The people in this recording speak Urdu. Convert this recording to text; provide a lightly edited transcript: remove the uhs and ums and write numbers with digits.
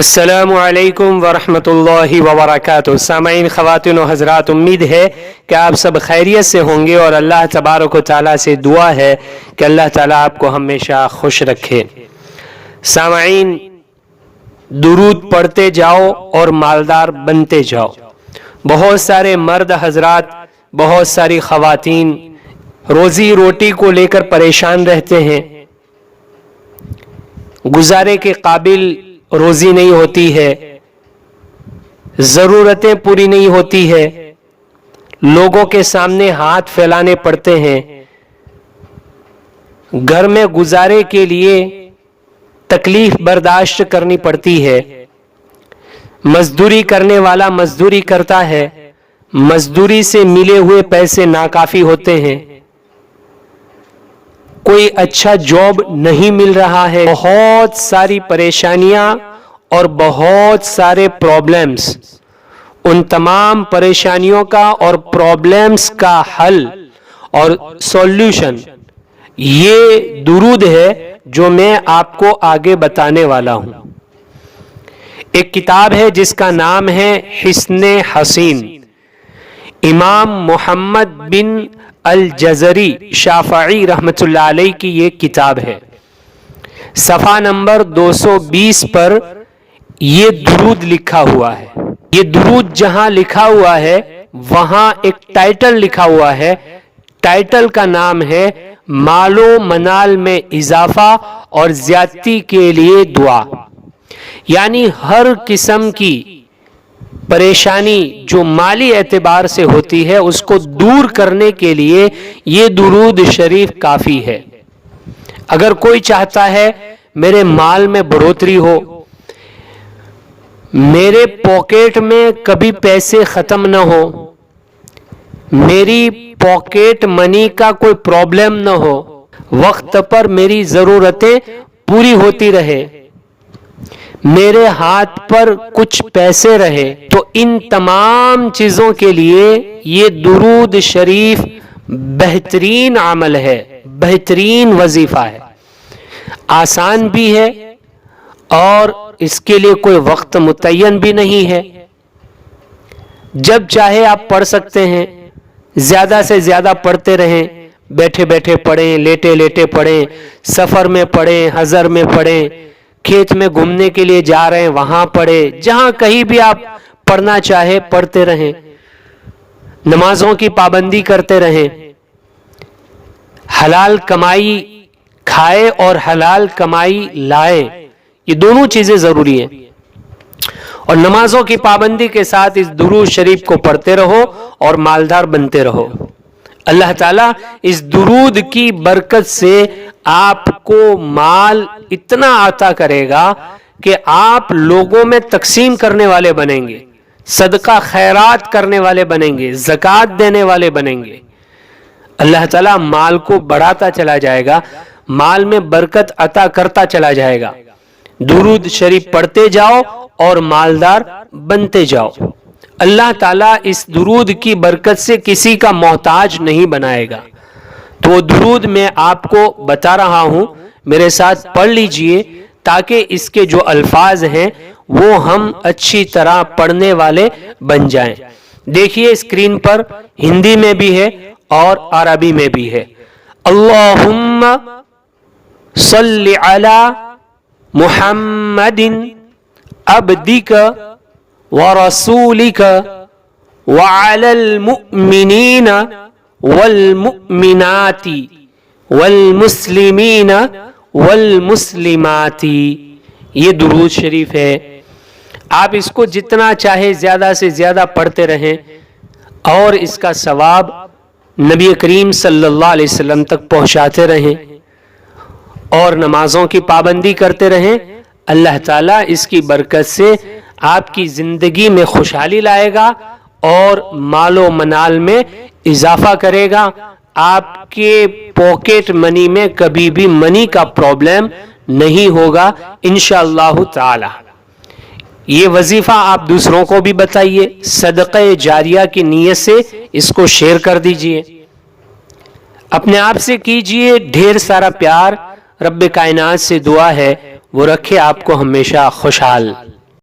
السلام علیکم ورحمۃ اللہ وبرکاتہ۔ سامعین، خواتین و حضرات، امید ہے کہ آپ سب خیریت سے ہوں گے اور اللہ تبارک و تعالیٰ سے دعا ہے کہ اللہ تعالیٰ آپ کو ہمیشہ خوش رکھے۔ سامعین، درود پڑھتے جاؤ اور مالدار بنتے جاؤ۔ بہت سارے مرد حضرات، بہت ساری خواتین روزی روٹی کو لے کر پریشان رہتے ہیں، گزارے کے قابل روزی نہیں ہوتی ہے، ضرورتیں پوری نہیں ہوتی ہے، لوگوں کے سامنے ہاتھ پھیلانے پڑتے ہیں، گھر میں گزارے کے لیے تکلیف برداشت کرنی پڑتی ہے، مزدوری کرنے والا مزدوری کرتا ہے، مزدوری سے ملے ہوئے پیسے ناکافی ہوتے ہیں، کوئی اچھا جاب نہیں مل رہا ہے، بہت ساری پریشانیاں اور بہت سارے پرابلمز۔ ان تمام پریشانیوں کا اور پرابلمز کا حل اور سولوشن یہ درود ہے جو میں آپ کو آگے بتانے والا ہوں۔ ایک کتاب ہے جس کا نام ہے حصن حسین، امام محمد بن الجزری شافعی رحمۃ اللہ علیہ کی یہ کتاب ہے۔ صفحہ نمبر 220 پر یہ درود لکھا ہوا ہے۔ یہ درود جہاں لکھا ہوا ہے وہاں ایک ٹائٹل لکھا ہوا ہے، ٹائٹل کا نام ہے مال و منال میں اضافہ اور زیادتی کے لیے دعا۔ یعنی ہر قسم کی پریشانی جو مالی اعتبار سے ہوتی ہے اس کو دور کرنے کے لیے یہ درود شریف کافی ہے۔ اگر کوئی چاہتا ہے میرے مال میں بڑھوتری ہو، میرے پاکٹ میں کبھی پیسے ختم نہ ہو، میری پاکٹ منی کا کوئی پرابلم نہ ہو، وقت پر میری ضرورتیں پوری ہوتی رہے، میرے ہاتھ پر کچھ پیسے رہے، تو ان تمام چیزوں کے لیے یہ درود شریف بہترین عمل ہے، بہترین وظیفہ ہے، آسان بھی ہے اور اس کے لیے کوئی وقت متعین بھی نہیں ہے۔ جب چاہے آپ پڑھ سکتے ہیں، زیادہ سے زیادہ پڑھتے رہیں، بیٹھے بیٹھے پڑھیں، لیٹے لیٹے پڑھیں، سفر میں پڑھیں، حضر میں پڑھیں، کھیت میں گھومنے کے لیے جا رہے ہیں وہاں پڑھے، جہاں کہیں بھی آپ پڑھنا چاہے پڑھتے رہیں، نمازوں کی پابندی کرتے رہیں، حلال کمائی کھائے اور حلال کمائی لائے، یہ دونوں چیزیں ضروری ہیں، اور نمازوں کی پابندی کے ساتھ اس درود شریف کو پڑھتے رہو اور مالدار بنتے رہو۔ اللہ تعالیٰ اس درود کی برکت سے آپ کو مال اتنا عطا کرے گا کہ آپ لوگوں میں تقسیم کرنے والے بنیں گے، صدقہ خیرات کرنے والے بنیں گے، زکوٰۃ دینے والے بنیں گے۔ اللہ تعالیٰ مال کو بڑھاتا چلا جائے گا، مال میں برکت عطا کرتا چلا جائے گا۔ درود شریف پڑھتے جاؤ اور مالدار بنتے جاؤ۔ اللہ تعالیٰ اس درود کی برکت سے کسی کا محتاج نہیں بنائے گا۔ تو درود میں آپ کو بتا رہا ہوں، میرے ساتھ پڑھ لیجئے تاکہ اس کے جو الفاظ ہیں وہ ہم اچھی طرح پڑھنے والے بن جائیں۔ دیکھیے اسکرین پر ہندی میں بھی ہے اور عربی میں بھی ہے۔ اللہم صلی علی محمد عبدک ورسولک وعلی المؤمنین والمؤمنات والمسلمین والمسلمات۔ یہ درود شریف ہے، آپ اس کو جتنا چاہے زیادہ سے زیادہ پڑھتے رہیں اور اس کا ثواب نبی کریم صلی اللہ علیہ وسلم تک پہنچاتے رہیں اور نمازوں کی پابندی کرتے رہیں۔ اللہ تعالیٰ اس کی برکت سے آپ کی زندگی میں خوشحالی لائے گا اور مال و منال میں اضافہ کرے گا۔ آپ کے پاکٹ منی میں کبھی بھی منی کا پرابلم نہیں ہوگا انشاءاللہ تعالی۔ یہ وظیفہ آپ دوسروں کو بھی بتائیے، صدقہ جاریہ کی نیت سے اس کو شیئر کر دیجئے، اپنے آپ سے کیجئے ڈھیر سارا پیار۔ رب کائنات سے دعا ہے وہ رکھے آپ کو ہمیشہ خوشحال۔